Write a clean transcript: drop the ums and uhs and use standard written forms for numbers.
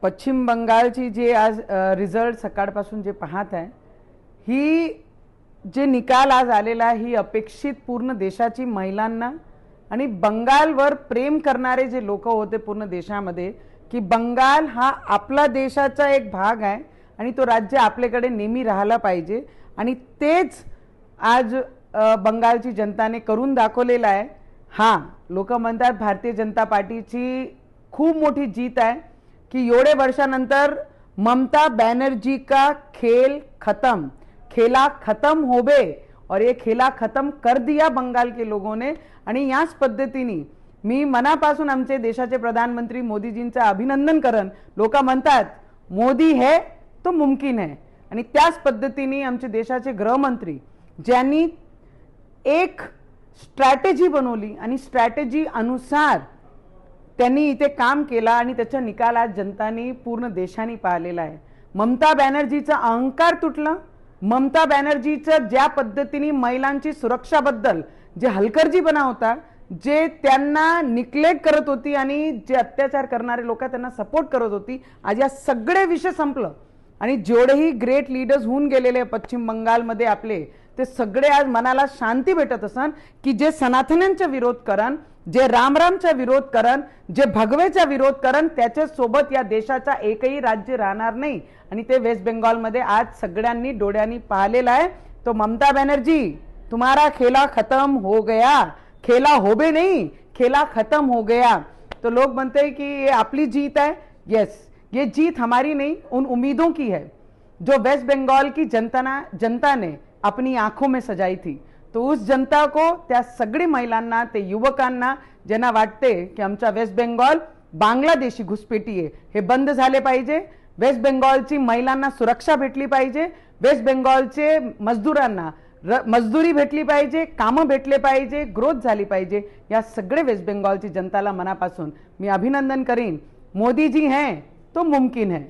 पश्चिम बंगालची जे आज रिझल्ट सकाळपासून जे पाहत आहे, ही जे निकाल आज आलेला आहे ही अपेक्षित पूर्ण देशाची महिलांना आणि बंगालवर प्रेम करणारे जे लोक होते पूर्ण देशामध्ये की बंगाल हा आपला देशाचा एक भाग आहे आणि तो राज्य आपल्याकडे नेहमी राहायला पाहिजे आणि तेच आज बंगालची जनताने करून दाखवलेलं आहे। हां, लोक म्हणतात भारतीय जनता पार्टीची खूप मोठी जीत आहे कि एवढे वर्षानंतर ममता बनर्जी का खेला खत्म हो बे और ये खेला खत्म कर दिया बंगाल के लोगों ने। आणि याच पद्धतीने मी मनापासून आमचे देशाचे प्रधानमंत्री मोदीजींचे अभिनंदन करन। लोक म्हणतात मोदी है तो मुमकिन है आणि त्याच पद्धतीने आमचे देशाचे गृहमंत्री ज्यांनी एक स्ट्रॅटेजी बनवली आणि स्ट्रॅटेजी अनुसार त्यांनी इथे काम केला आणि त्याचा निकाल आज जनतानी पूर्ण देशाने पाहिलेला आहे। ममता बॅनर्जीचा अहंकार तुटला। ममता बॅनर्जीचं ज्या पद्धतीने महिलांची सुरक्षाबद्दल जे हलकर्जीपणा होता, जे त्यांना निग्लेक्ट करत होती आणि जे अत्याचार करणारे लोक त्यांना सपोर्ट करत होती, आज या सगळे विषय संपलं आणि जेवढेही ग्रेट लीडर्स होऊन गेलेले पश्चिम बंगालमध्ये आपले ते सगळे आज मनाला शांती भेटत असन की जे सनातन्यांचा विरोध करन, जे रामरामचा विरोध करन, जे भगवेचा विरोध करन, त्याच्या सोबत या देशाचा एकही राज्य राहणार नाही। आणि ते वेस्ट बेंगॉलमध्ये आज सगळ्यांनी डोळ्यांनी पाहिलेलं आहे। तो ममता बनर्जी तुम्हारा खेला खत्म हो गया, खेला होबे नहीं खेला खत्म हो गया। तो लोग बनते हैं कि ये अपनी जीत है। यस, ये जीत हमारी नहीं उन उम्मीदों की है जो वेस्ट बंगाल की जनता ने अपनी आंखों में सजाई थी। तो उस जनता को, त्या सगळी महिलांना, ते युवकांना ज्यांना वाटते की आमचा वेस्ट बेंगॉल बांगलादेशी घुसपेटी आहे, हे बंद झाले पाहिजे। वेस्ट बेंगॉलची महिलांना सुरक्षा भेटली पाहिजे। वेस्ट बेंगॉलचे मजदूरांना मजदूरी भेटली पाहिजे, कामं भेटले पाहिजे, ग्रोथ झाली पाहिजे। या सगळे वेस्ट बेंगॉलची जनताला मनापासून मी अभिनंदन करीन। मोदी जी हैं तो मुमकिन है।